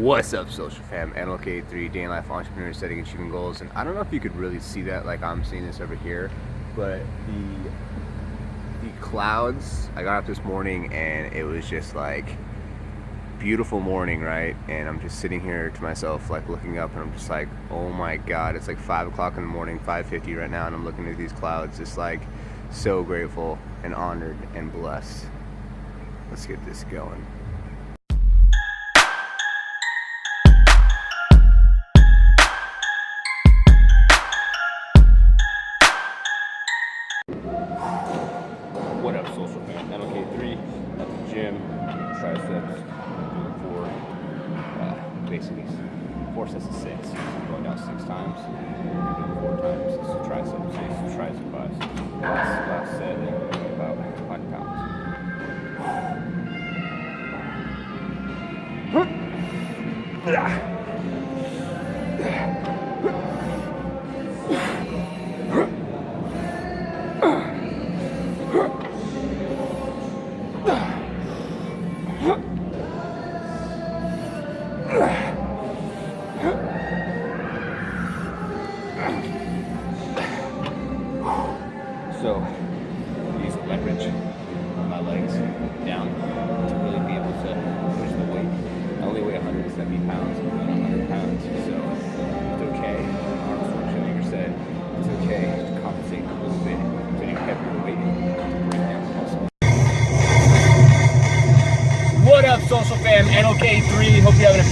What's up, social fam? Kinsey III, day in life entrepreneur, setting and achieving goals. And I don't know if you could really see that like I'm seeing this over here, but the clouds, I got up this morning and it was just like beautiful morning, right? And I'm just sitting here to myself, like looking up, and I'm just like, oh my god, it's like 5 o'clock in the morning, 5:50 right now, and I'm looking at these clouds, just like so grateful and honored and blessed. Let's get this going. What up, social fam? Kinsey III at the gym, triceps, doing basically 4 sets of 6. Going down 6 times, doing 4 times. So triceps, some tricep buys. Last set, about 5 pounds. So, use leverage on my legs down to really be able to push the weight. I only weigh 170 pounds, I'm 100 pounds, so it's okay. Arnold Schwarzenegger said it's okay to compensate a little bit to do heavier weight to bring down the muscle. What up, social fam? Kinsey III. Hope you're having a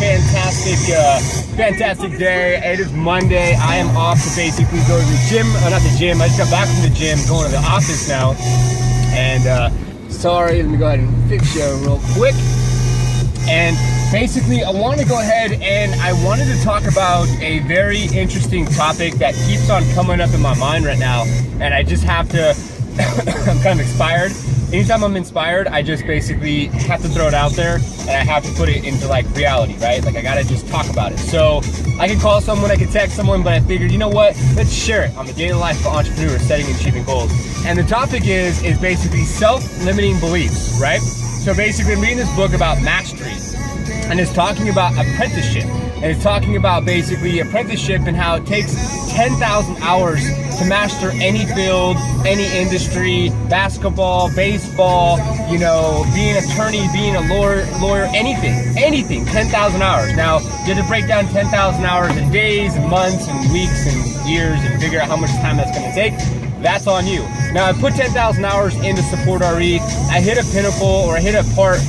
fantastic day. It is Monday. I am off to basically go to the gym. Not the gym. I just got back from the gym, going to the office now. And sorry, let me go ahead and fix you real quick. And basically, I want to go ahead and I wanted to talk about a very interesting topic that keeps on coming up in my mind right now. And I just have to, I'm kind of inspired. Anytime I'm inspired, I just basically have to throw it out there and I have to put it into like reality, right? Like I gotta just talk about it. So I can call someone, I can text someone, but I figured, you know what? Let's share it on the daily life of entrepreneurs, setting and achieving goals. And the topic is basically self-limiting beliefs, right? So basically I'm reading this book about mastery, and it's talking about apprenticeship. And it's talking about basically apprenticeship and how it takes 10,000 hours to master any field, any industry, basketball, baseball, you know, being an attorney, being a lawyer, anything, 10,000 hours. Now, you have to break down 10,000 hours in days and months and weeks and years and figure out how much time that's gonna take. That's on you. Now, I put 10,000 hours into Support RE. I hit a pinnacle, or I hit a part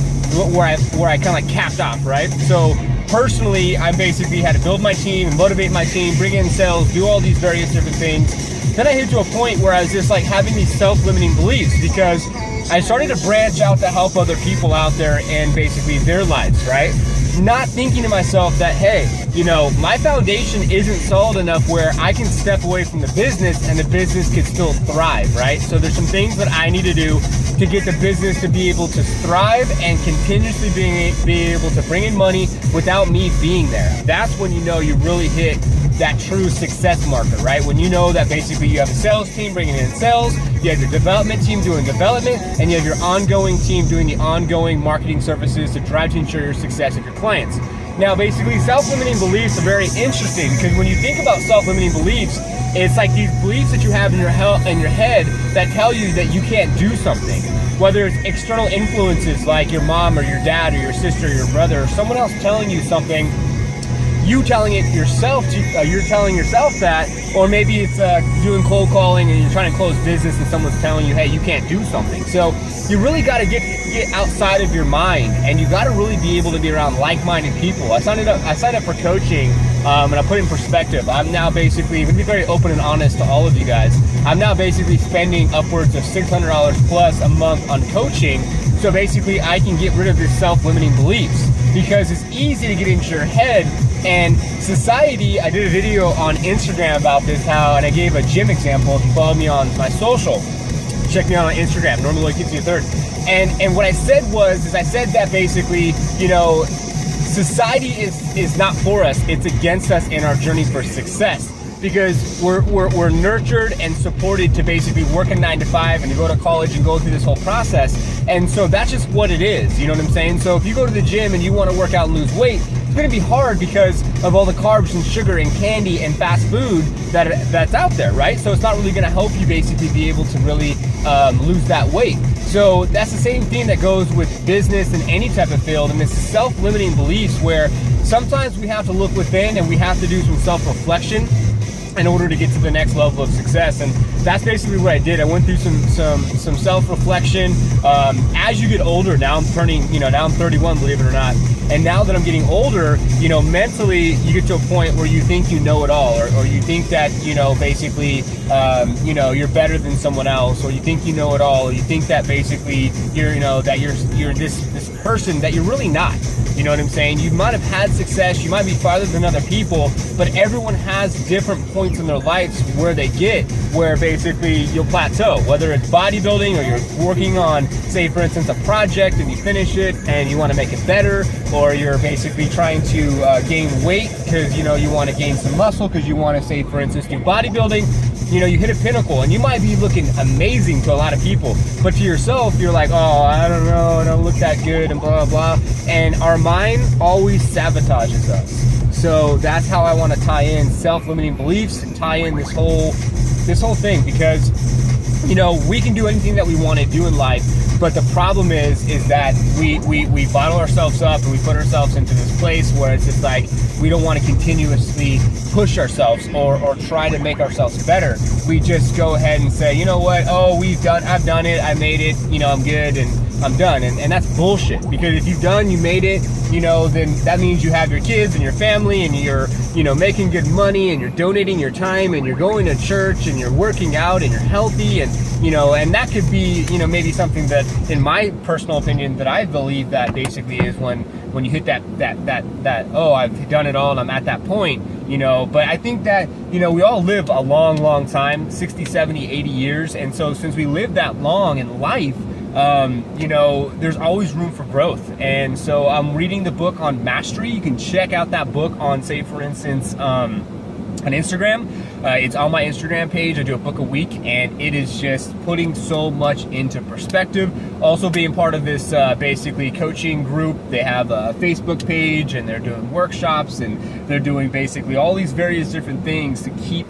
where I kind of like capped off, right? So personally, I basically had to build my team, motivate my team, bring in sales, do all these various different things. Then I hit to a point where I was just like having these self-limiting beliefs, because I started to branch out to help other people out there and basically their lives, right? Not thinking to myself that, hey, you know, my foundation isn't solid enough where I can step away from the business and the business can still thrive, right? So there's some things that I need to do to get the business to be able to thrive and continuously be able to bring in money without me being there. That's when you know you really hit that true success marker, right? When you know that basically you have a sales team bringing in sales, you have your development team doing development, and you have your ongoing team doing the ongoing marketing services to drive to ensure your success of your clients. Now, basically, self-limiting beliefs are very interesting, because when you think about self-limiting beliefs, it's like these beliefs that you have in your head that tell you that you can't do something. Whether it's external influences like your mom or your dad or your sister or your brother, or someone else telling you something, you telling it yourself, you're telling yourself that, or maybe it's doing cold calling and you're trying to close business and someone's telling you, hey, you can't do something. So you really got to get outside of your mind, and you got to really be able to be around like-minded people. I signed up for coaching, and I put it in perspective. I'm now basically, I'm going to be very open and honest to all of you guys. I'm now basically spending upwards of $600 plus a month on coaching. So basically I can get rid of your self-limiting beliefs, because it's easy to get into your head. And society, I did a video on Instagram about this, and I gave a gym example. If you follow me on my social, check me out on Instagram, normally Kinsey III. And what I said was I said that basically, you know, society is not for us, it's against us in our journey for success. Because we're nurtured and supported to basically work a 9 to 5 and to go to college and go through this whole process. And so that's just what it is, you know what I'm saying? So if you go to the gym and you want to work out and lose weight, going to be hard because of all the carbs and sugar and candy and fast food that's out there, right? So it's not really going to help you basically be able to really lose that weight. So that's the same thing that goes with business and any type of field, and it's self-limiting beliefs where sometimes we have to look within and we have to do some self-reflection in order to get to the next level of success. And that's basically what I did. I went through some self-reflection. As you get older, now I'm 31, believe it or not. And now that I'm getting older, mentally you get to a point where you think you know it all, or you think that, basically, you're better than someone else, or you think you know it all, or you think that basically that you're this person that you're really not. You know what I'm saying? You might have had success, you might be farther than other people, but everyone has different points in their lives where they get, where basically you'll plateau, whether it's bodybuilding or you're working on, say for instance, a project and you finish it and you want to make it better, or you're basically trying to gain weight because you want to gain some muscle because you want to, say for instance, do bodybuilding. You hit a pinnacle and you might be looking amazing to a lot of people, but to yourself you're like, oh, I don't know, I don't look that good and blah blah. And our mind always sabotages us. So that's how I want to tie in self-limiting beliefs and tie in this whole thing, because we can do anything that we want to do in life, but the problem is that we bottle ourselves up and we put ourselves into this place where it's just like we don't want to continuously push ourselves or try to make ourselves better. We just go ahead and say, you know what, oh, I've done it, I made it, I'm good and I'm done. And that's bullshit, because if you made it, then that means you have your kids and your family and you're, making good money and you're donating your time and you're going to church and you're working out and you're healthy, and and that could be, maybe something that, in my personal opinion, that I believe that basically is when you hit that oh, I've done it all and I'm at that point, but I think that, we all live a long time, 60, 70, 80 years. And so since we live that long in life, there's always room for growth. And so I'm reading the book on mastery. You can check out that book on, say for instance, on Instagram. It's on my Instagram page. I do a book a week, and it is just putting so much into perspective. Also being part of this basically coaching group. They have a Facebook page and they're doing workshops and they're doing basically all these various different things to keep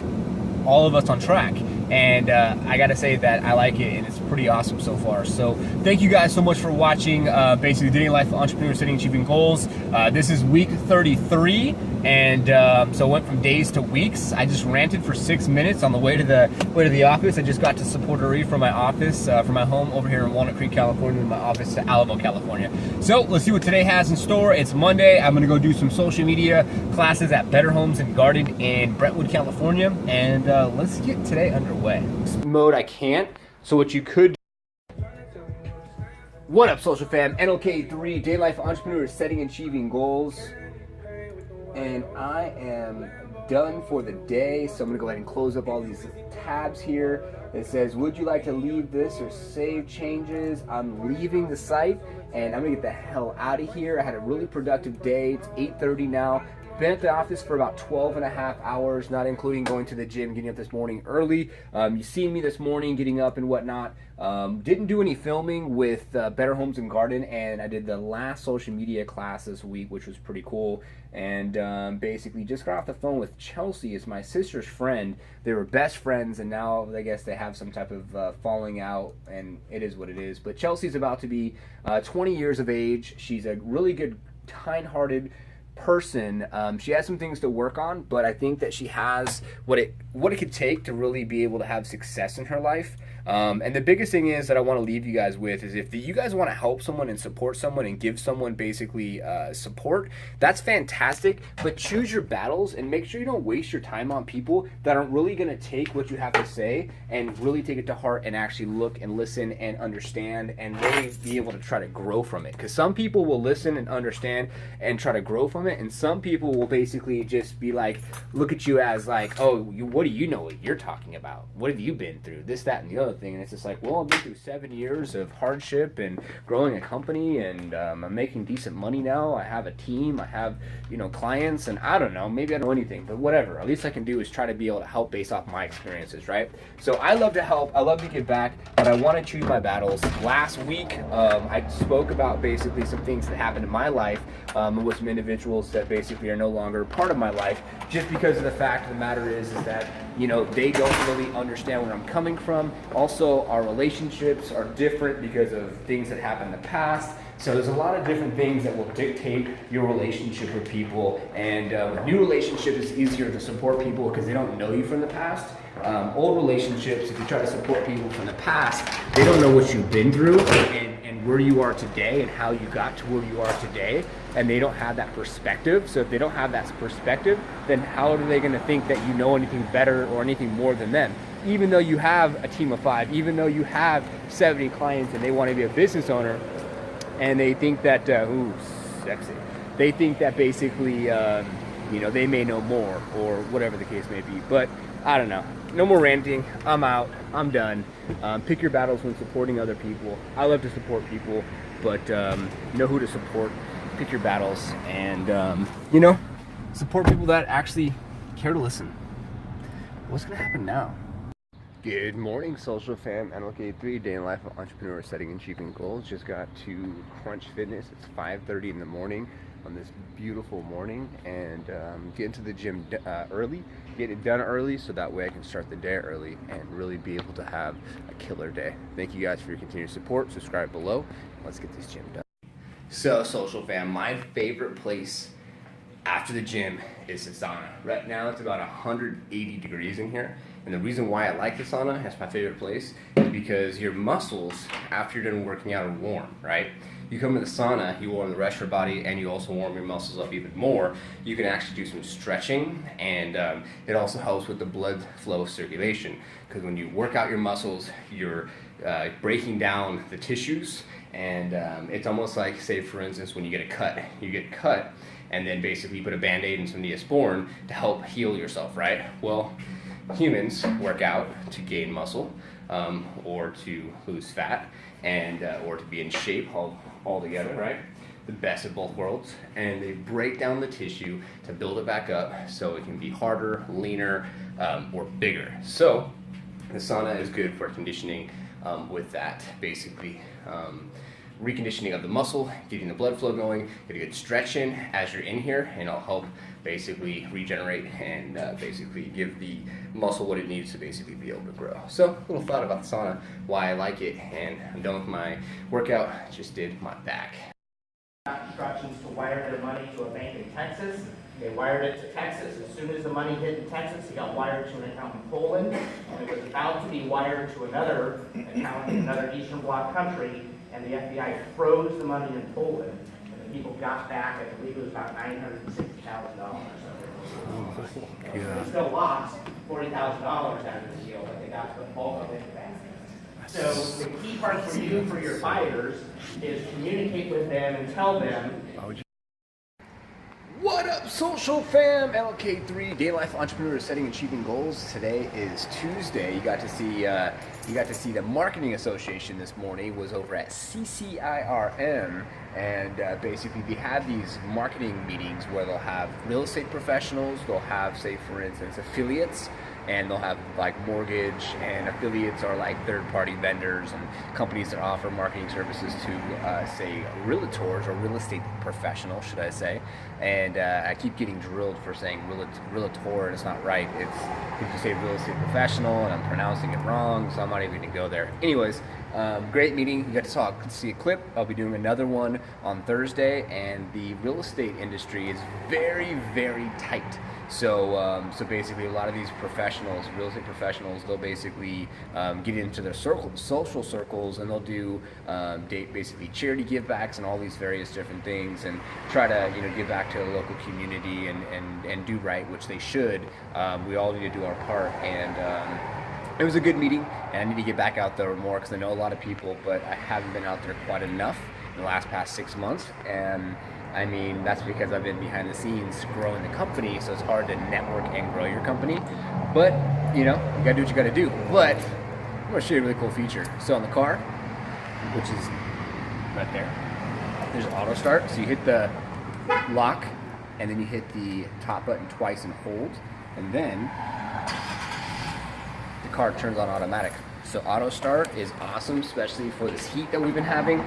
all of us on track. And I gotta say that I like it, and it's pretty awesome so far. So thank you guys so much for watching basically Dating Life Entrepreneur Setting Achieving Goals. This is week 33, and so it went from days to weeks. I just ranted for 6 minutes on the way to the office. I just got to support a read from my office, from my home over here in Walnut Creek, California, and my office to Alamo, California. So let's see what today has in store. It's Monday. I'm gonna go do some social media classes at Better Homes and Garden in Brentwood, California, and let's get today underway. Mode I can't. So what you could do. What up, social fam? NLK3, Day Life Entrepreneur Setting and Achieving Goals. And I am done for the day. So I'm gonna go ahead and close up all these tabs here. It says, would you like to leave this or save changes? I'm leaving the site and I'm gonna get the hell out of here. I had a really productive day. It's 8:30 now. Been at the office for about 12 and a half hours, not including going to the gym, getting up this morning early. You seen me this morning getting up and whatnot. Didn't do any filming with Better Homes and Garden, and I did the last social media class this week, which was pretty cool. And basically just got off the phone with Chelsea. It's my sister's friend. They were best friends, and now I guess they have some type of falling out, and it is what it is. But Chelsea's about to be 20 years of age. She's a really good, kind-hearted person. She has some things to work on, but I think that she has what it could take to really be able to have success in her life. And the biggest thing is that I want to leave you guys with is, if you guys want to help someone and support someone and give someone basically support, that's fantastic, but choose your battles and make sure you don't waste your time on people that aren't really going to take what you have to say and really take it to heart and actually look and listen and understand and really be able to try to grow from it. Because some people will listen and understand and try to grow from it, and some people will basically just be like, look at you as like, oh, what do you know what you're talking about? What have you been through? This, that, and the other thing. thing, and it's just like, well, I've been through 7 years of hardship and growing a company, and I'm making decent money now. I have a team, I have, you know, clients, and I don't know, maybe I don't know anything, but whatever. At least I can do is try to be able to help based off my experiences, right? So I love to help, I love to give back, but I want to choose my battles. Last week, I spoke about basically some things that happened in my life with some individuals that basically are no longer part of my life, just because of the fact of the matter is that, you know, they don't really understand where I'm coming from. Also, our relationships are different because of things that happened in the past. So there's a lot of different things that will dictate your relationship with people. And with new relationships, it's easier to support people because they don't know you from the past. Old relationships, if you try to support people from the past, they don't know what you've been through and where you are today and how you got to where you are today. And they don't have that perspective. So if they don't have that perspective, then how are they going to think that you know anything better or anything more than them? Even though you have a team of 5, even though you have 70 clients and they want to be a business owner, and they think that, ooh, sexy. They think that basically, you know, they may know more or whatever the case may be. But I don't know. No more ranting. I'm out. I'm done. Pick your battles when supporting other people. I love to support people, but know who to support. Pick your battles, and you know, support people that actually care to listen. What's gonna happen now? Good morning, social fam. NLK3, day in life of entrepreneur, setting and achieving goals. Just got to Crunch Fitness. It's 5:30 in the morning on this beautiful morning, and get into the gym early, get it done early, so that way I can start the day early and really be able to have a killer day. Thank you guys for your continued support. Subscribe below. Let's get this gym done. So, social fam, my favorite place after the gym is the sauna. Right now it's about 180 degrees in here, and the reason why I like the sauna, that's my favorite place, is because your muscles, after you're done working out, are warm, right? You come to the sauna, you warm the rest of your body, and you also warm your muscles up even more. You can actually do some stretching, and it also helps with the blood flow circulation, because when you work out your muscles, you're breaking down the tissues, and it's almost like, say for instance, when you get cut, and then basically you put a band-aid and some Neosporin to help heal yourself, right? Well, humans work out to gain muscle, or to lose fat, and or to be in shape all together, right? The best of both worlds, and they break down the tissue to build it back up so it can be harder, leaner, or bigger. So the sauna is good for conditioning with that, basically. Reconditioning of the muscle, getting the blood flow going, get a good stretch in as you're in here, and it'll help basically regenerate and basically give the muscle what it needs to basically be able to grow. So, a little thought about the sauna, why I like it, and I'm done with my workout. Just did my back. Instructions to wire their money to a bank in Texas. They wired it to Texas. As soon as the money hit in Texas, it got wired to an account in Poland, and it was about to be wired to another account in another Eastern Bloc country, and the FBI froze the money in Poland, and the people got back, I believe it was about $960,000. They still lost $40,000 out of the deal, but they got the bulk of it back. So the key part for you, for your buyers, is communicate with them and tell them. What up, social fam? LK3, Day Life Entrepreneur, Setting and Achieving Goals. Today is Tuesday. You got to see the Marketing Association this morning. Was over at CCIRM, and basically they have these marketing meetings where they'll have real estate professionals. They'll have, say for instance, affiliates, and they'll have like mortgage, and affiliates are like third-party vendors and companies that offer marketing services to say realtors or real estate professionals, should I say. And I keep getting drilled for saying realtor, and it's not right. It's because you say real estate professional, and I'm pronouncing it wrong, so I'm not even gonna go there. Anyways, great meeting. You got to see a clip. I'll be doing another one on Thursday, and the real estate industry is very, very tight. So basically, a lot of these professionals, real estate professionals, they'll basically get into their social circles, and they'll do basically charity givebacks and all these various different things, and try to give back to the local community and do right, which they should. We all need to do our part, and it was a good meeting, and I need to get back out there more because I know a lot of people, but I haven't been out there quite enough in the past 6 months. And I mean, that's because I've been behind the scenes growing the company, so it's hard to network and grow your company. But, you gotta do what you gotta do. But I'm gonna show you a really cool feature. So on the car, which is right there, there's an auto start. So you hit the lock, and then you hit the top button twice and hold, and then the car turns on automatic. So auto start is awesome, especially for this heat that we've been having.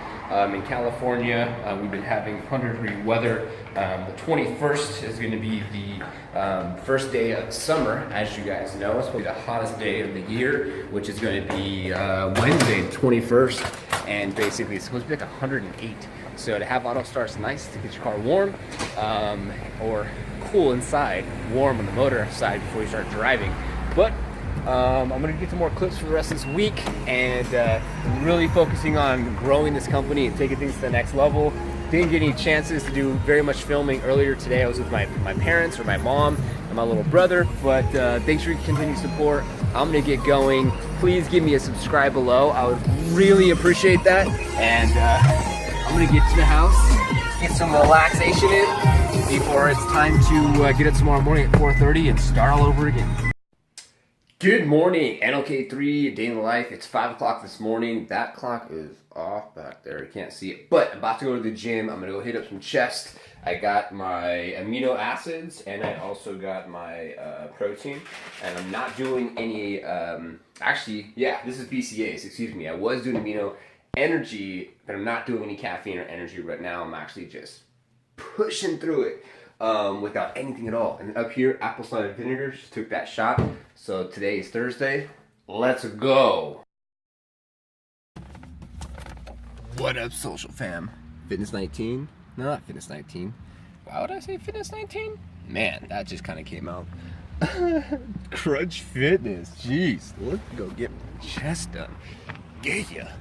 In California, we've been having 100-degree weather. The 21st is going to be the first day of summer, as you guys know. It's supposed to be the hottest day of the year, which is going to be Wednesday, the 21st, and basically it's supposed to be like 108. So to have auto start's nice to get your car warm, or cool inside, warm on the motor side before you start driving. But I'm going to get some more clips for the rest of this week, and really focusing on growing this company and taking things to the next level. Didn't get any chances to do very much filming earlier today. I was with my parents, or my mom and my little brother, but thanks for your continued support. I'm going to get going. Please give me a subscribe below. I would really appreciate that. And I'm going to get to the house, get some relaxation in before it's time to get up tomorrow morning at 4:30 and start all over again. Good morning, NLK3, day in the life. It's 5 o'clock this morning. That clock is off back there. You can't see it. But I'm about to go to the gym. I'm going to go hit up some chest. I got my amino acids, and I also got my protein. And I'm not doing any, actually, yeah, this is BCAAs, excuse me. I was doing amino energy, but I'm not doing any caffeine or energy right now. I'm actually just pushing through it. Without anything at all. And up here, apple cider vinegar, just took that shot. So today is Thursday. Let's go. What up, social fam? Fitness 19? No, not Fitness 19. Why would I say Fitness 19? Man, that just kind of came out. Crunch Fitness. Jeez, let's go get my chest done. Yeah.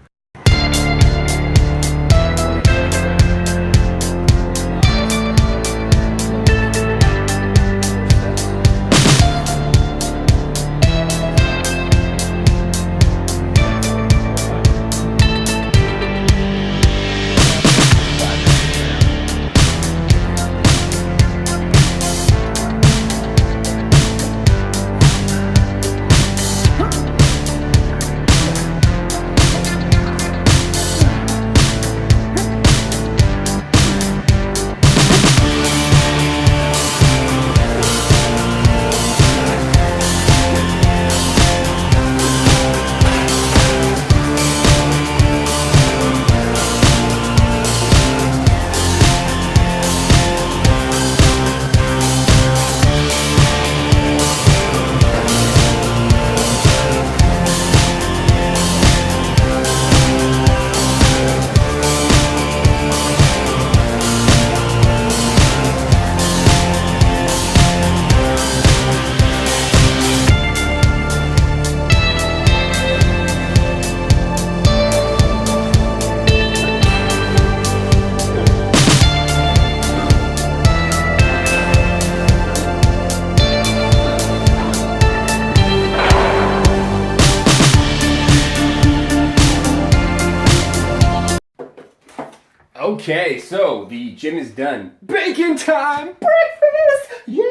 Okay, so the gym is done. Bacon time! Breakfast! Yeah!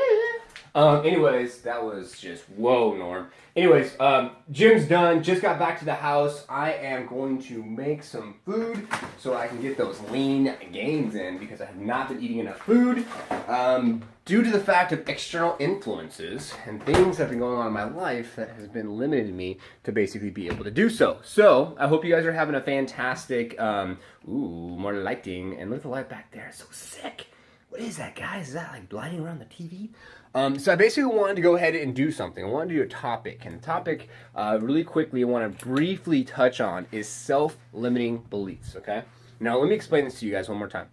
Anyways, that was just, whoa, Norm. Anyways, gym's done. Just got back to the house. I am going to make some food so I can get those lean gains in because I have not been eating enough food. Due to the fact of external influences and things that have been going on in my life that has been limiting me to basically be able to do so. So, I hope you guys are having a fantastic, more lighting, and look at the light back there, it's so sick. What is that, guys? Is that like lighting around the TV? So I basically wanted to go ahead and do something. I wanted to do a topic, and the topic, really quickly, I want to briefly touch on is self-limiting beliefs, okay? Now, let me explain this to you guys one more time.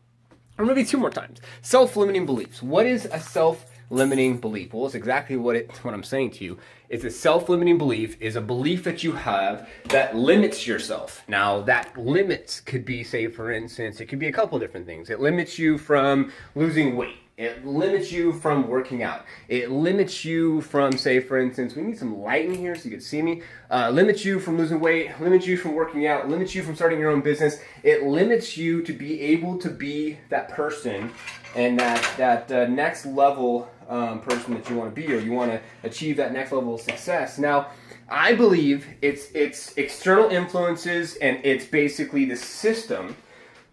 Or maybe two more times. Self-limiting beliefs. What is a self-limiting belief? Well, it's exactly what I'm saying to you. It's a self-limiting belief is a belief that you have that limits yourself. Now, that limits could be, say, for instance, it could be a couple different things. It limits you from losing weight. It limits you from working out. It limits you from, say, for instance, we need some light in here so you can see me. Limits you from losing weight, limits you from working out, limits you from starting your own business. It limits you to be able to be that person and that next level person that you want to be, or you want to achieve that next level of success. Now, I believe it's external influences, and it's basically the system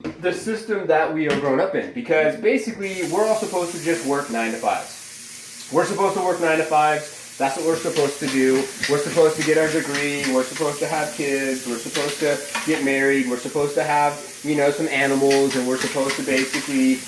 that we are grown up in, because basically we're all supposed to just work 9 to 5s. We're supposed to work 9 to 5s. That's what we're supposed to do. We're supposed to get our degree. We're supposed to have kids. We're supposed to get married. We're supposed to have, some animals, and we're supposed to basically,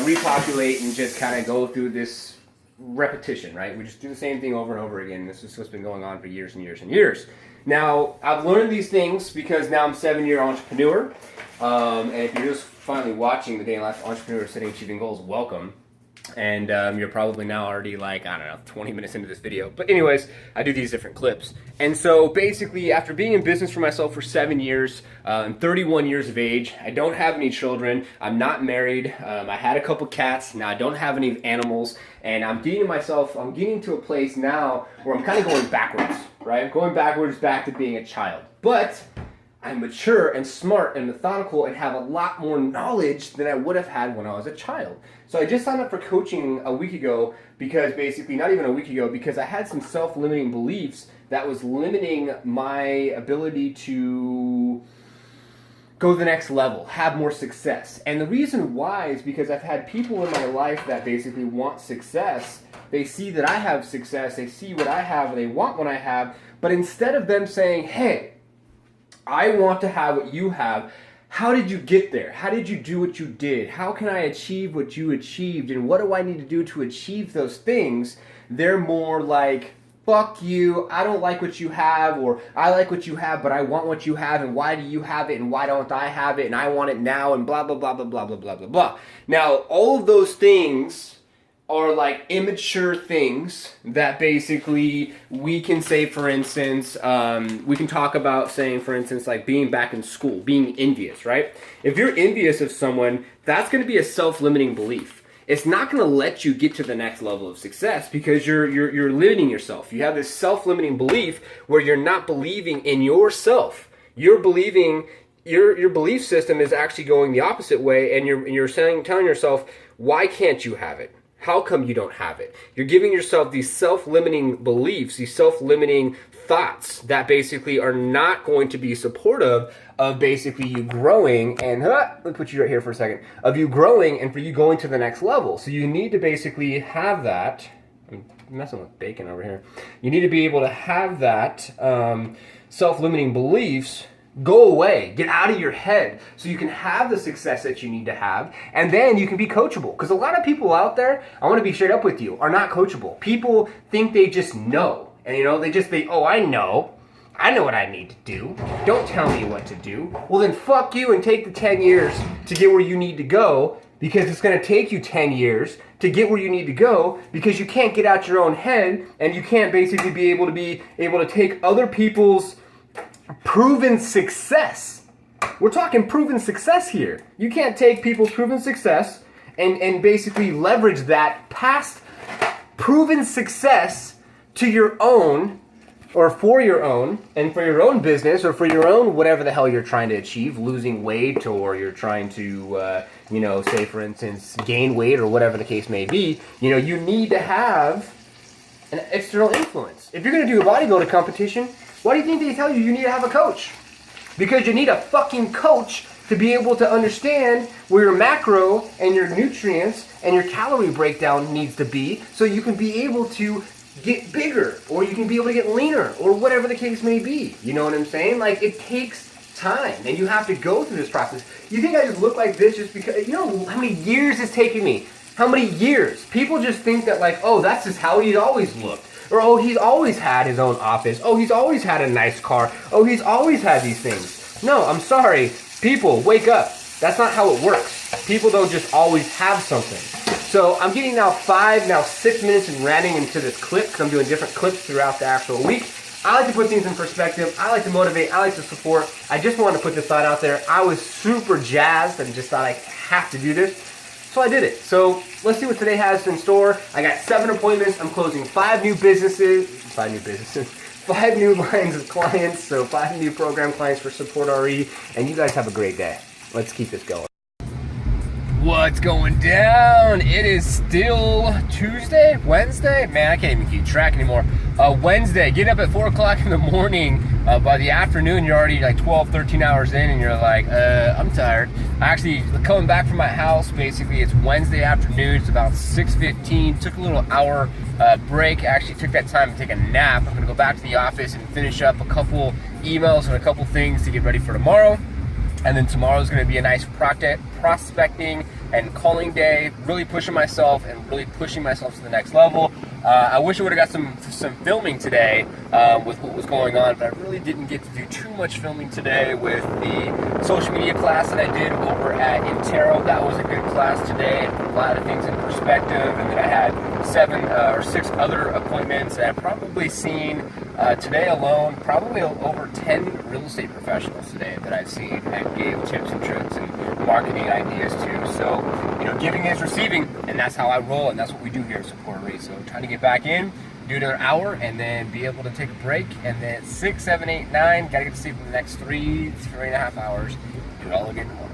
repopulate and just kind of go through this repetition, right? We just do the same thing over and over again. This is what's been going on for years and years and years. Now, I've learned these things because now I'm a 7-year entrepreneur. And if you're just finally watching the Day in Life Entrepreneur Setting Achieving Goals, welcome. And you're probably now already 20 minutes into this video. But anyways, I do these different clips. And so basically, after being in business for myself for 7 years, I'm 31 years of age. I don't have any children. I'm not married. I had a couple cats. Now I don't have any animals. And I'm getting to a place now where I'm kind of going backwards, right? I'm going backwards back to being a child. But I'm mature and smart and methodical and have a lot more knowledge than I would have had when I was a child. So I just signed up for coaching a week ago, because basically, not even a week ago, because I had some self-limiting beliefs that was limiting my ability to go to the next level, have more success. And the reason why is because I've had people in my life that basically want success. They see that I have success, they see what I have, they want what I have, but instead of them saying, hey, I want to have what you have. How did you get there? How did you do what you did? How can I achieve what you achieved? And what do I need to do to achieve those things? They're more like, fuck you, I don't like what you have, or I like what you have, but I want what you have, and why do you have it, and why don't I have it, and I want it now, and blah, blah, blah, blah, blah, blah, blah, blah, blah. Now, all of those things are like immature things that basically we can say, for instance, we can talk about saying, for instance, like being back in school, being envious, right? If you're envious of someone, that's going to be a self-limiting belief. It's not going to let you get to the next level of success, because you're limiting yourself. You have this self-limiting belief where you're not believing in yourself. You're believing your belief system is actually going the opposite way, and you're telling yourself, why can't you have it? How come you don't have it? You're giving yourself these self-limiting beliefs, these self-limiting thoughts that basically are not going to be supportive of basically you growing, and let me put you right here for a second, of you growing and for you going to the next level. So you need to basically have that. I'm messing with bacon over here. You need to be able to have that self-limiting beliefs go away, get out of your head, so you can have the success that you need to have, and then you can be coachable. Because a lot of people out there, I want to be straight up with you, are not coachable. People think they just know, and they think, oh, I know what I need to do. Don't tell me what to do. Well, then fuck you and take the 10 years to get where you need to go, because it's going to take you 10 years to get where you need to go, because you can't get out your own head, and you can't basically be able to take other people's proven success. We're talking proven success here. You can't take people's proven success and basically leverage that past proven success to your own, or for your own, and for your own business, or for your own whatever the hell you're trying to achieve, losing weight, or you're trying to, say for instance, gain weight, or whatever the case may be. You need to have an external influence. If you're going to do a bodybuilding competition, why do you think they tell you need to have a coach? Because you need a fucking coach to be able to understand where your macro and your nutrients and your calorie breakdown needs to be, so you can be able to get bigger, or you can be able to get leaner, or whatever the case may be. You know what I'm saying? Like, it takes time, and you have to go through this process. You think I just look like this just because, how many years it's taken me? How many years? People just think that, like, oh, that's just how he's always looked. Or, oh, he's always had his own office. Oh, he's always had a nice car. Oh, he's always had these things. No, I'm sorry. People, wake up. That's not how it works. People don't just always have something. So I'm getting now 6 minutes and ranting into this clip, because I'm doing different clips throughout the actual week. I like to put things in perspective. I like to motivate. I like to support. I just wanted to put this thought out there. I was super jazzed and just thought I have to do this. So I did it. So let's see what today has in store. I got 7 appointments. I'm closing 5 new businesses. 5 new lines of clients. So 5 new program clients for Support RE. And you guys have a great day. Let's keep this going. What's going down? It is still Tuesday, Wednesday? Man, I can't even keep track anymore. Wednesday, get up at 4 o'clock in the morning. By the afternoon, you're already like 12, 13 hours in, and you're like, I'm tired. Actually, coming back from my house, basically, it's Wednesday afternoon. It's about 6:15. Took a little hour break. Actually took that time to take a nap. I'm gonna go back to the office and finish up a couple emails and a couple things to get ready for tomorrow. And then tomorrow's gonna be a nice prospecting and calling day, really pushing myself and really pushing myself to the next level. I wish I would have got some filming today with what was going on, but I really didn't get to do too much filming today with the social media class that I did over at Intero. That was a good class today. It put a lot of things in perspective, and then I had 7 or 6 other appointments, and I've probably seen today alone probably over 10 real estate professionals today that I've seen and gave tips and tricks and marketing ideas to. So, you know, giving is receiving, and that's how I roll, and that's what we do here at Support Rate. So trying to get back in, do another hour, and then be able to take a break, and then 6, 7, 8, 9, gotta get to sleep in the next 3.5 hours, do it all again tomorrow.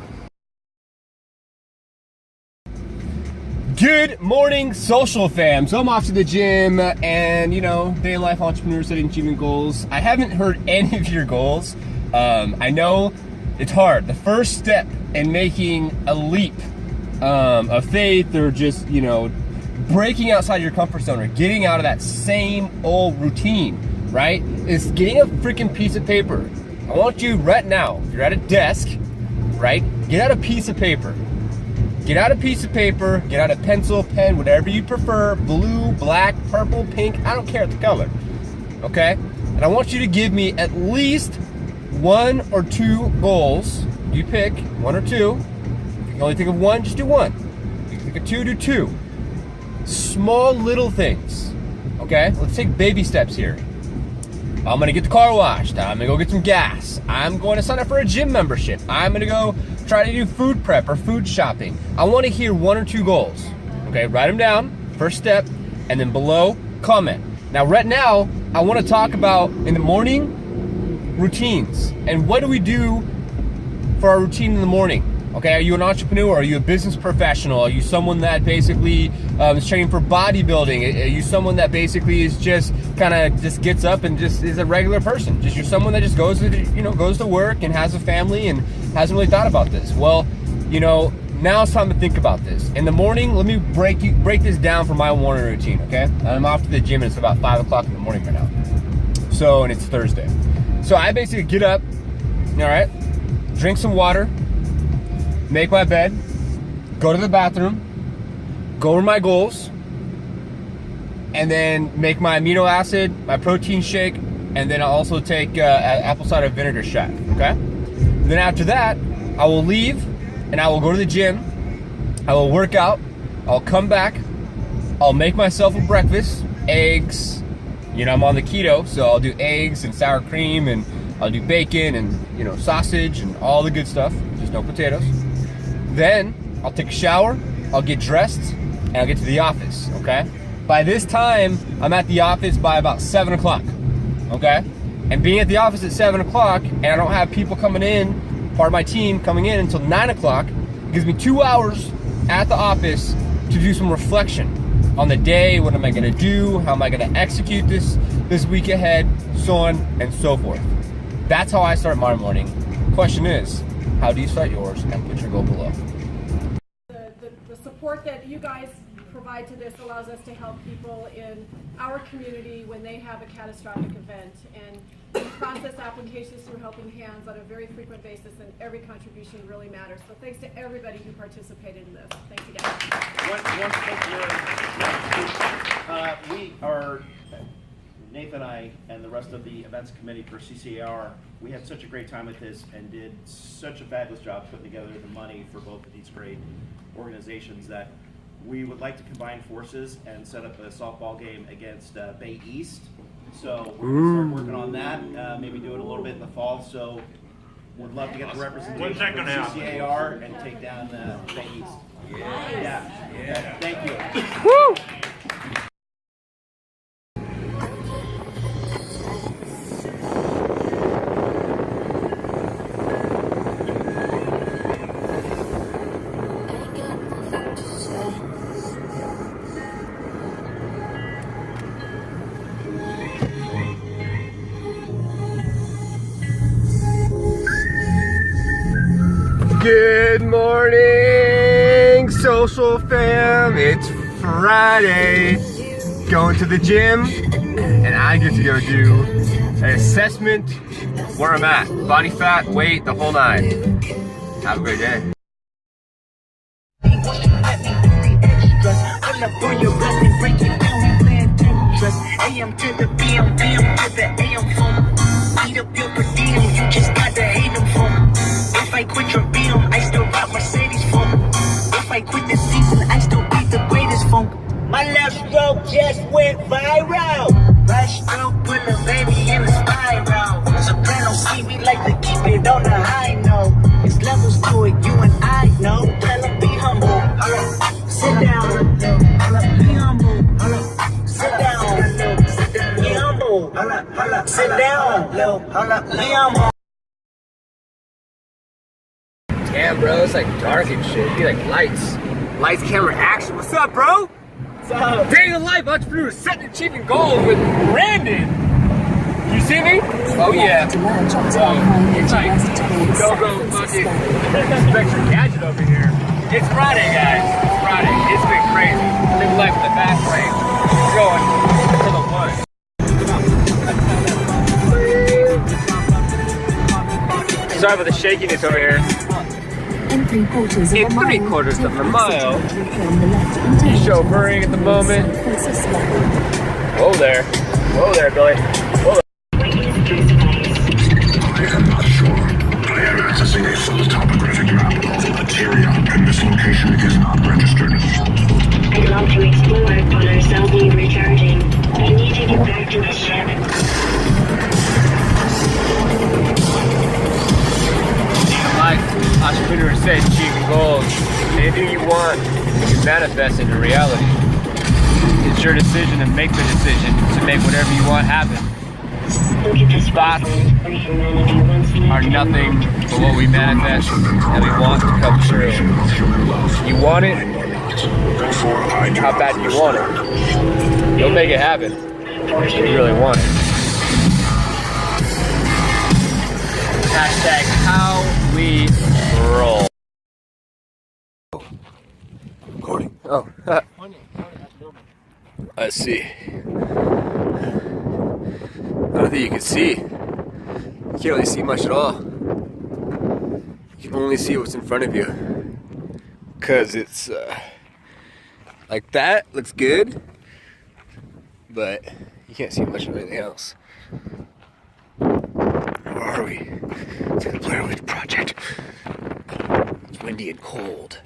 Good morning, social fam. So I'm off to the gym, and you know, day in life entrepreneur setting achievement goals. I haven't heard any of your goals. I know it's hard. The first step in making a leap of faith, or just, you know, breaking outside your comfort zone, or getting out of that same old routine, right, is getting a freaking piece of paper. I want you right now, if you're at a desk, right, get out a piece of paper. Get out a piece of paper, get out a pencil, pen, whatever you prefer, blue, black, purple, pink, I don't care the color, okay? And I want you to give me at least 1 or 2 goals. You pick 1 or 2. If you can only think of 1, just do 1. If you can think of 2, do 2. Small little things, okay? Let's take baby steps here. I'm gonna get the car washed. I'm gonna go get some gas. I'm going to sign up for a gym membership. I'm gonna go try to do food prep or food shopping. I wanna hear 1 or 2 goals, okay? Write them down, first step, and then below, comment. Now, right now, I wanna talk about, in the morning, routines. And what do we do for our routine in the morning? Okay, are you an entrepreneur? Are you a business professional? Are you someone that basically is training for bodybuilding? Are you someone that basically is just kind of just gets up and just is a regular person? Just you're someone that just goes to, you know, goes to work and has a family and hasn't really thought about this. Well, you know, now it's time to think about this. In the morning, let me break this down for my morning routine, okay? I'm off to the gym and it's about 5 o'clock in the morning right now. So, and it's Thursday. So I basically get up, all right, drink some water, make my bed, go to the bathroom, go over my goals, and then make my amino acid, my protein shake, and then I'll also take an apple cider vinegar shot, okay? And then after that, I will leave and I will go to the gym, I will work out, I'll come back, I'll make myself a breakfast, eggs, you know, I'm on the keto, so I'll do eggs and sour cream, and I'll do bacon and, you know, sausage and all the good stuff, just no potatoes. Then I'll take a shower, I'll get dressed, and I'll get to the office, okay? By this time, I'm at the office by about 7 o'clock, okay? And being at the office at 7 o'clock, and I don't have people coming in, part of my team coming in until 9 o'clock, it gives me 2 hours at the office to do some reflection on the day. What am I gonna do? How am I gonna execute this week ahead? So on and so forth. That's how I start my morning. Question is, how do you start yours? And put your goal below. The support that you guys provide to this allows us to help people in our community when they have a catastrophic event. And we process applications through Helping Hands on a very frequent basis, and every contribution really matters. So thanks to everybody who participated in this. Thanks again. We are, Nathan and I and the rest of the events committee for CCAR, we had such a great time with this and did such a fabulous job putting together the money for both of these great organizations that we would like to combine forces and set up a softball game against Bay East. So we're going to start working on that, maybe do it a little bit in the fall. So we'd love to get the representation from CCAR and take down Bay East. Yeah. Thank you. Woo! morning, social fam. It's Friday. Going to the gym, and I get to go do an assessment where I'm at. Body fat, weight, the whole nine. Have a great day. AM to the PM, PM to the AM phone. Eat up your per diem, you just gotta hate them for. If I quit your BM, I still rock Mercedes phone. If I quit this season, I still beat the greatest funk. My left stroke just went viral. Right stroke put a baby in a spiral. Soprano see me like to keep it on the high note. It's levels to it, you and I know. Tell them be humble. Sit down. Be humble. Sit down. Be humble. Sit down. Be humble. Damn, bro, it's like dark and shit. Be like lights, camera, action. What's up, bro? What's up? Day in the life entrepreneur, setting and achieving goals with Brandon. You see me? Oh yeah. It's like go fucking Spectrum Gadget over here. It's Friday, guys. It's Friday. It's been crazy. Living life in the fast lane. Going to the one. Sorry about the shakiness over here. In 3/4 of a mile, He's chauffeuring at the moment. Whoa there, Billy. Whoa there. I am not sure. I am accessing a full topographic map of the materia, and this location is not registered. I'd love to explore, but our cells need recharging. I need to get back to the ship. Like entrepreneur said, achieving goals. Anything you want, you can manifest into reality. It's your decision to make the decision to make whatever you want happen. Thoughts are nothing but what we manifest and we want to come true. You want it? How bad do you want it? You'll make it happen if you really want it. Hashtag how we roll. Recording. Oh. Let's see. I don't think you can see. You can't really see much at all. You can only see what's in front of you. Cause it's like that looks good, but you can't see much of anything else. Where are we? It's like the Blair Witch Project. It's windy and cold.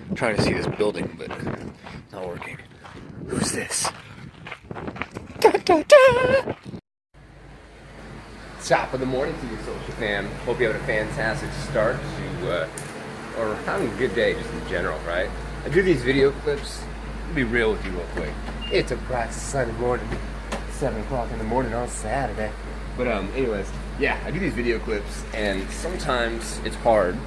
I'm trying to see this building, but it's not working. Who's this? Da, da, da. Top of the morning to you, social fam. Hope you have a fantastic start to, or having a good day just in general, right? I do these video clips. I'll be real with you real quick. It's a bright sunny morning. 7 o'clock in the morning on Saturday. But anyways, yeah, I do these video clips, and sometimes it's hard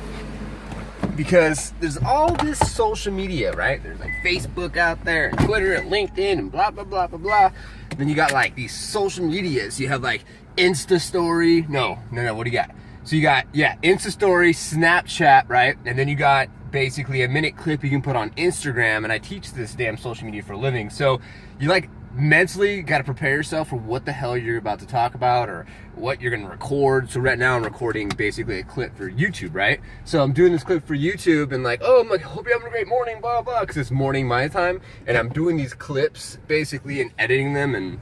because there's all this social media, right? There's like Facebook out there, and Twitter, and LinkedIn, and blah, blah, blah, blah, blah. And then you got like these social medias. You have like Insta Story. No, what do you got? So you got, yeah, Insta Story, Snapchat, right? And then you got basically a minute clip you can put on Instagram, and I teach this damn social media for a living. So you like mentally got to prepare yourself for what the hell you're about to talk about or what you're going to record. So right now I'm recording basically a clip for YouTube, right? So I'm doing this clip for YouTube and like, oh, I'm like, hope you're having a great morning, blah, blah, because it's morning my time. And I'm doing these clips basically and editing them and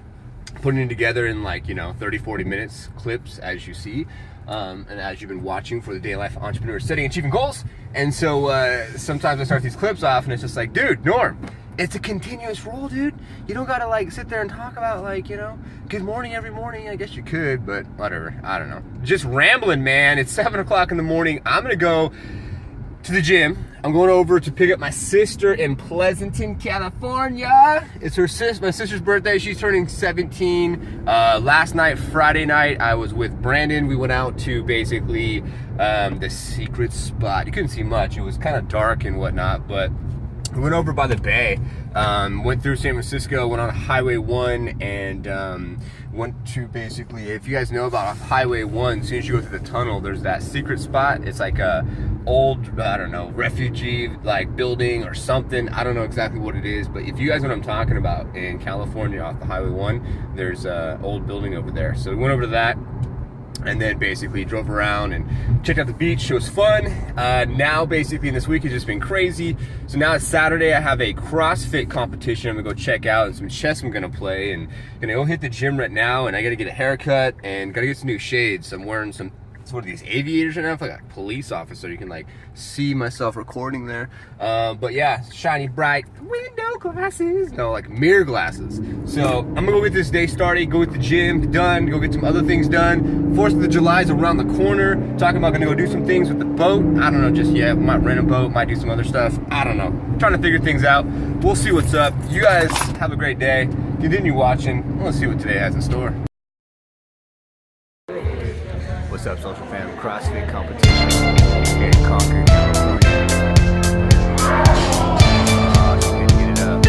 putting it together in like, 30, 40 minutes clips as you see. And as you've been watching for the Day Life Entrepreneur Setting and Achieving Goals. And so sometimes I start these clips off and it's just like, dude, Norm, it's a continuous roll, dude. You don't gotta like sit there and talk about like, good morning every morning. I guess you could, but whatever. I don't know. Just rambling, man. It's 7 o'clock in the morning. I'm gonna go to the gym. I'm going over to pick up my sister in Pleasanton, California. It's my sister's birthday. She's turning 17. Last night, Friday night, I was with Brandon. We went out to basically the secret spot. You couldn't see much. It was kind of dark and whatnot, but we went over by the bay, went through San Francisco, went on Highway 1, and went to basically, if you guys know about Highway 1, as soon as you go through the tunnel, there's that secret spot. It's like a old, I don't know, refugee like building or something. I don't know exactly what it is, but if you guys know what I'm talking about, in California off the Highway 1, there's a old building over there. So we went over to that, and then basically drove around and checked out the beach. It was fun. Now basically in this week has just been crazy. So now it's Saturday, I have a CrossFit competition I'm gonna go check out, and some chess I'm gonna play, and gonna go hit the gym right now, and I gotta get a haircut and gotta get some new shades. I'm wearing some, what are these, aviators right now? I feel like a police officer. You can like see myself recording there. But yeah, shiny bright window glasses. No, like mirror glasses. So I'm gonna go get this day started, go get the gym done, go get some other things done. 4th of July is around the corner. Talking about gonna go do some things with the boat. I don't know just yet. Might rent a boat, might do some other stuff. I don't know. Trying to figure things out. We'll see what's up. You guys have a great day. Continue watching. Let's see what today has in store. What's up, social fam? CrossFit competition here in Concord, California. She's gonna get it up.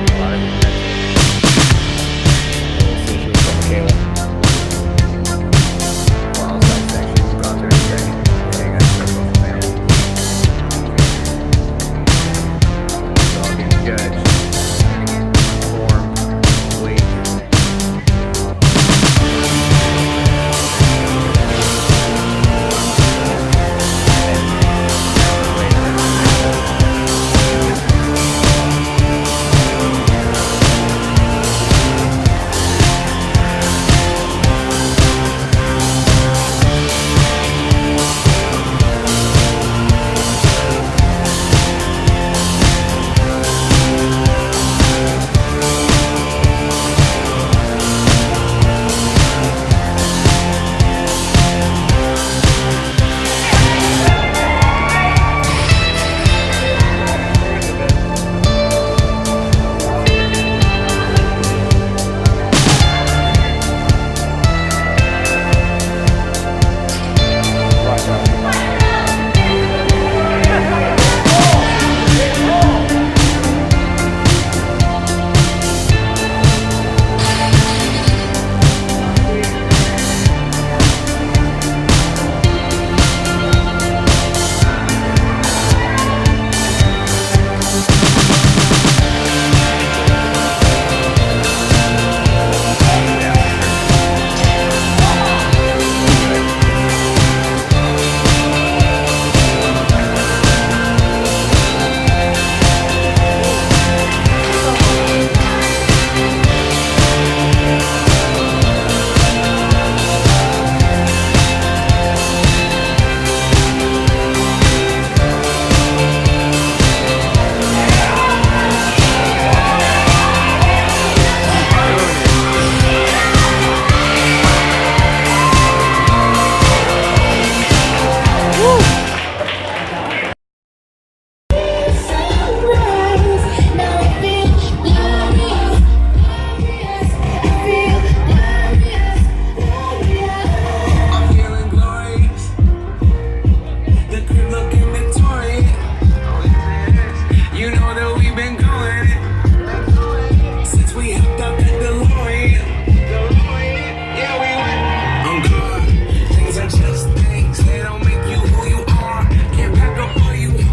A lot of social from Michaela. Well, outside section, gone there today. Hey guys, what's up, social fam? Judge, form, weight.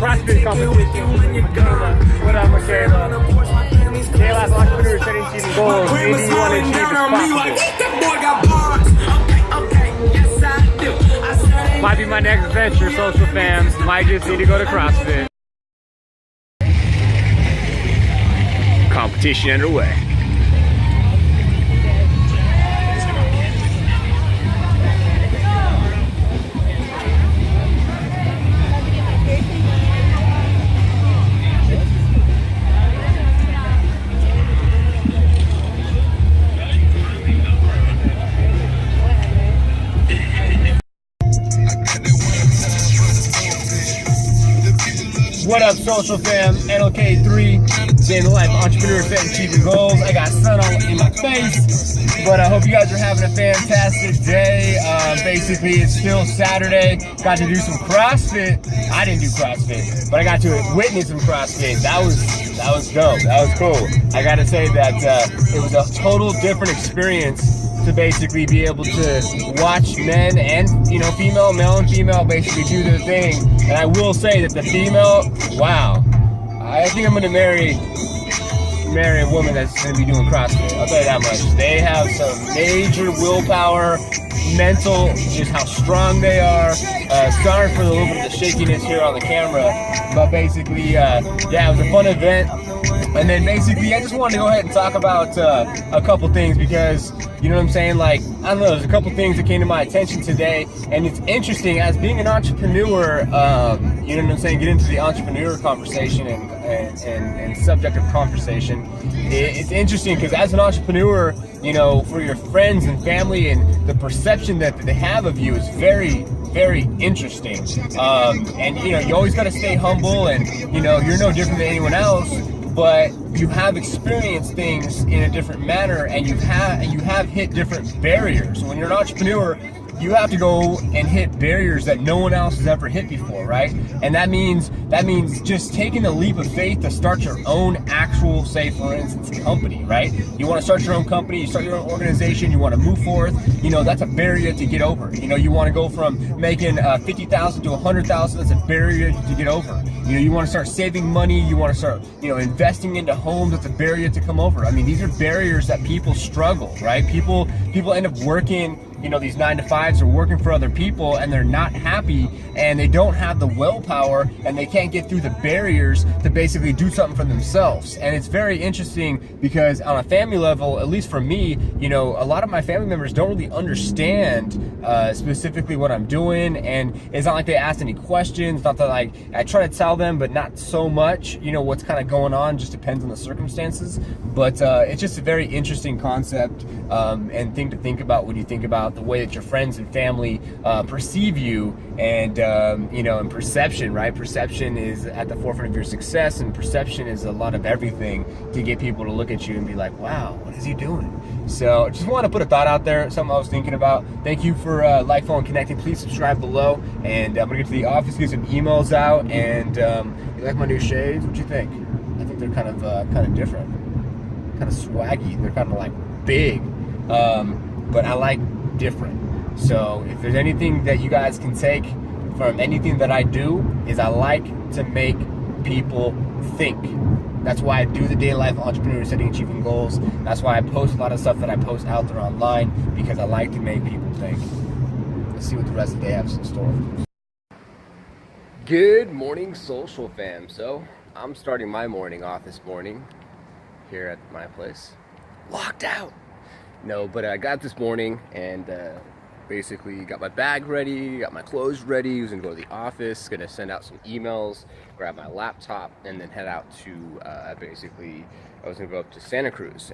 CrossFit competition. What up, Michaela? Kayla's entrepreneur setting achieving goals. Maybe you want to achieve as possible. Might be my next venture, social fam. Might just need to go to CrossFit. Competition underway. What up, social fam? NLK3, day in the life entrepreneur, setting achieving goals. I got sun all in my face, but I hope you guys are having a fantastic day. Basically, it's still Saturday. Got to do some CrossFit. I didn't do CrossFit, but I got to witness some CrossFit. That was dope. That was cool. I got to say that it was a total different experience to basically be able to watch men and, male and female basically do their thing. And I will say that the female, wow, I think I'm gonna marry a woman that's gonna be doing CrossFit. I'll tell you that much. They have some major willpower, mental, just how strong they are. Sorry for a little bit of the shakiness here on the camera, but basically, yeah, it was a fun event. And then basically, I just wanted to go ahead and talk about a couple things because, you know what I'm saying? Like, I don't know, there's a couple things that came to my attention today, and it's interesting as being an entrepreneur, you know what I'm saying? Get into the entrepreneur conversation and subject of conversation. It's interesting because as an entrepreneur, for your friends and family and the perception that they have of you is very, very interesting. And you always got to stay humble, and you're no different than anyone else. But you have experienced things in a different manner, and you have hit different barriers. So when you're an entrepreneur, you have to go and hit barriers that no one else has ever hit before, right? And that means just taking a leap of faith to start your own actual, say for instance, company, right? You want to start your own company, you start your own organization, you want to move forth, that's a barrier to get over. You want to go from making $50,000 to $100,000, that's a barrier to get over. You want to start saving money, you want to start, investing into homes, that's a barrier to come over. I mean, these are barriers that people struggle, right? People end up working, these 9-to-5s are working for other people, and they're not happy, and they don't have the willpower, and they can't get through the barriers to basically do something for themselves. And it's very interesting because on a family level, at least for me, a lot of my family members don't really understand specifically what I'm doing, and it's not like they ask any questions. Not that I try to tell them, but not so much. What's kind of going on just depends on the circumstances. But it's just a very interesting concept and thing to think about when you think about the way that your friends and family perceive you, and and perception, right? Perception is at the forefront of your success, and perception is a lot of everything to get people to look at you and be like, wow, what is he doing? So just want to put a thought out there, something I was thinking about. Thank you for like, following, connecting. Please subscribe below, and I'm gonna get to the office, get some emails out. And you like my new shades? What you think? I think they're kind of different, kind of swaggy. They're kind of like big, but I like different. So if there's anything that you guys can take from anything that I do, is I like to make people think. That's why I do the Day Life Entrepreneur, Setting Achieving Goals. That's why I post a lot of stuff that I post out there online, because I like to make people think. Let's see what the rest of the day has in store. Good morning, social fam. So I'm starting my morning off this morning here at my place. Locked out. No, but I got up this morning and basically got my bag ready, got my clothes ready, was gonna go to the office, gonna send out some emails, grab my laptop, and then head out to I was gonna go up to Santa Cruz,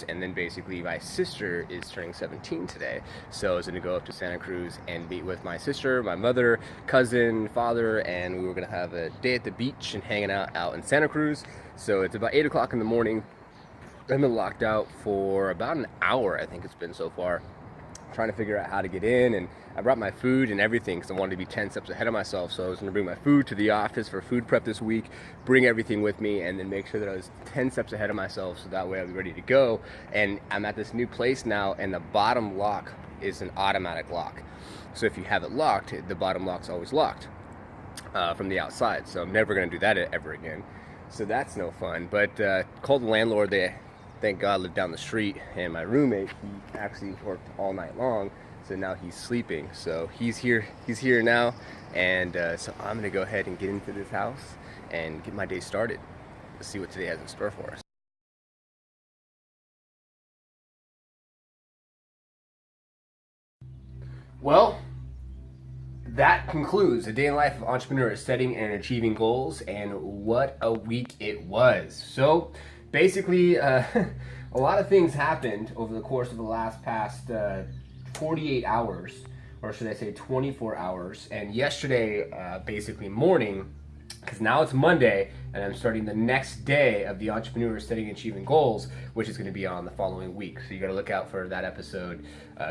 and then basically my sister is turning 17 today. So I was gonna go up to Santa Cruz and meet with my sister, my mother, cousin, father, and we were gonna have a day at the beach and hanging out in Santa Cruz. So it's about 8 o'clock in the morning. I've been locked out for about an hour, I think it's been so far, trying to figure out how to get in. And I brought my food and everything because I wanted to be 10 steps ahead of myself. So I was going to bring my food to the office for food prep this week, bring everything with me, and then make sure that I was 10 steps ahead of myself, so that way I'd be ready to go. And I'm at this new place now, and the bottom lock is an automatic lock. So if you have it locked, the bottom lock's always locked from the outside. So I'm never going to do that ever again. So that's no fun. But called the landlord. They, thank God, lived down the street, and my roommate, he actually worked all night long, so now he's sleeping. So he's here now, and so I'm gonna go ahead and get into this house and get my day started. Let's see what today has in store for us. Well, that concludes a day in the life of entrepreneurs, setting and achieving goals, and what a week it was. So basically, a lot of things happened over the course of the past 48 hours, or should I say 24 hours. And yesterday, basically morning, because now it's Monday and I'm starting the next day of the Entrepreneur Setting and Achieving Goals, which is going to be on the following week. So you got to look out for that episode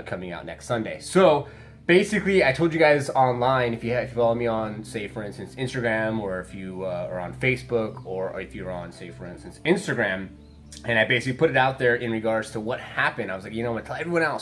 coming out next Sunday. So basically, I told you guys online, if you follow me on, say, for instance, Instagram, or if you are on Facebook, or if you're on, say, for instance, Instagram, and I basically put it out there in regards to what happened. I was like, I'm going to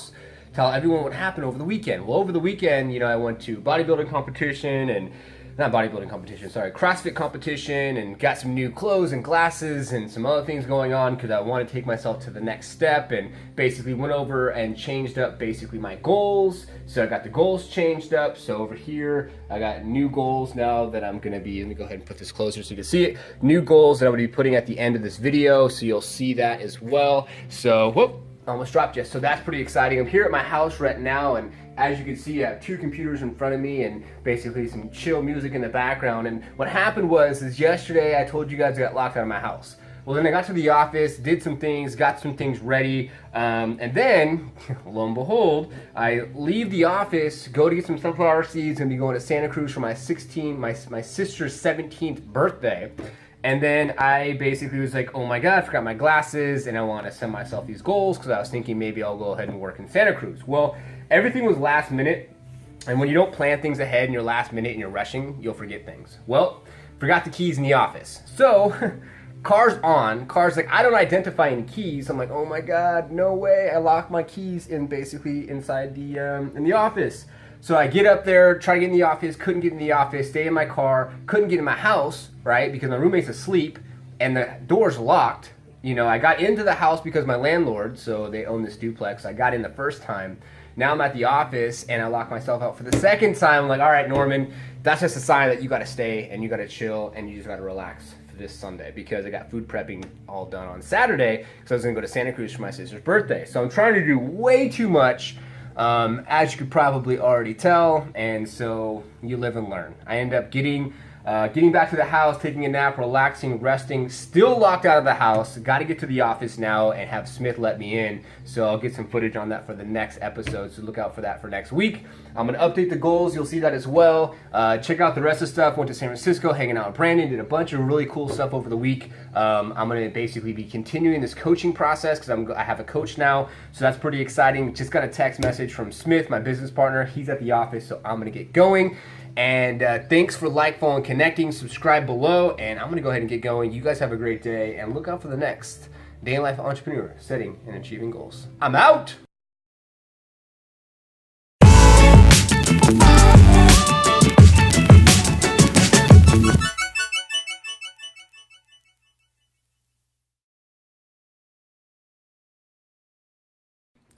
tell everyone what happened over the weekend. Well, over the weekend, I went to bodybuilding competition and CrossFit competition, and got some new clothes and glasses and some other things going on because I want to take myself to the next step, and basically went over and changed up basically my goals. So I got the goals changed up. So over here, I got new goals now that I'm going to be, let me go ahead and put this closer so you can see it. New goals that I'm going to be putting at the end of this video. So you'll see that as well. So, whoop, almost dropped you. So that's pretty exciting. I'm here at my house right now, and as you can see, I have 2 computers in front of me and basically some chill music in the background. And what happened is yesterday I told you guys I got locked out of my house. Well, then I got to the office, did some things, got some things ready, and then, lo and behold, I leave the office, go to get some sunflower seeds, and be going to Santa Cruz for my sister's 17th birthday. And then I basically was like, oh my God, I forgot my glasses, and I want to send myself these goals because I was thinking maybe I'll go ahead and work in Santa Cruz. Well, everything was last minute, and when you don't plan things ahead and you're last minute and you're rushing, you'll forget things. Well, forgot the keys in the office. So, car's like, I don't identify any keys. I'm like, oh my God, no way. I locked my keys basically inside in the office. So I get up there, try to get in the office, couldn't get in the office, stay in my car, couldn't get in my house, right? Because my roommate's asleep and the door's locked. I got into the house because my landlord, so they own this duplex, I got in the first time. Now I'm at the office and I locked myself out for the second time. I'm like, all right, Norman, that's just a sign that you got to stay and you got to chill and you just got to relax for this Sunday, because I got food prepping all done on Saturday because I was going to go to Santa Cruz for my sister's birthday. So I'm trying to do way too much, as you could probably already tell, and so you live and learn. I end up getting back to the house, taking a nap, relaxing, resting, still locked out of the house. Got to get to the office now and have Smith let me in. So I'll get some footage on that for the next episode. So look out for that for next week. I'm going to update the goals. You'll see that as well. Check out the rest of the stuff. Went to San Francisco, hanging out with Brandon. Did a bunch of really cool stuff over the week. I'm going to basically be continuing this coaching process because I have a coach now. So that's pretty exciting. Just got a text message from Smith, my business partner. He's at the office, so I'm going to get going. And thanks for following, connecting, subscribe below, and I'm going to go ahead and get going. You guys have a great day, and look out for the next Day in Life Entrepreneur, Setting and Achieving Goals. I'm out!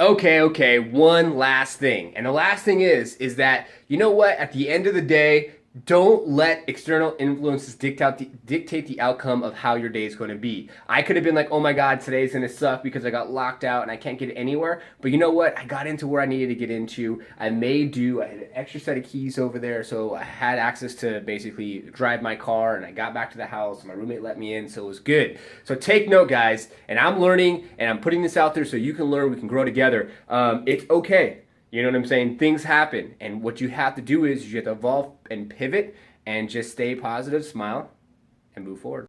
Okay, one last thing. And the last thing is that, you know what, at the end of the day, don't let external influences dictate the outcome of how your day is going to be. I could have been like, oh my God, today's going to suck because I got locked out and I can't get anywhere. But you know what? I got into where I needed to get into. I had an extra set of keys over there, so I had access to basically drive my car, and I got back to the house. My roommate let me in, so it was good. So take note, guys, and I'm learning, and I'm putting this out there so you can learn, we can grow together. It's okay. You know what I'm saying? Things happen, and what you have to do is you have to evolve and pivot and just stay positive, smile, and move forward.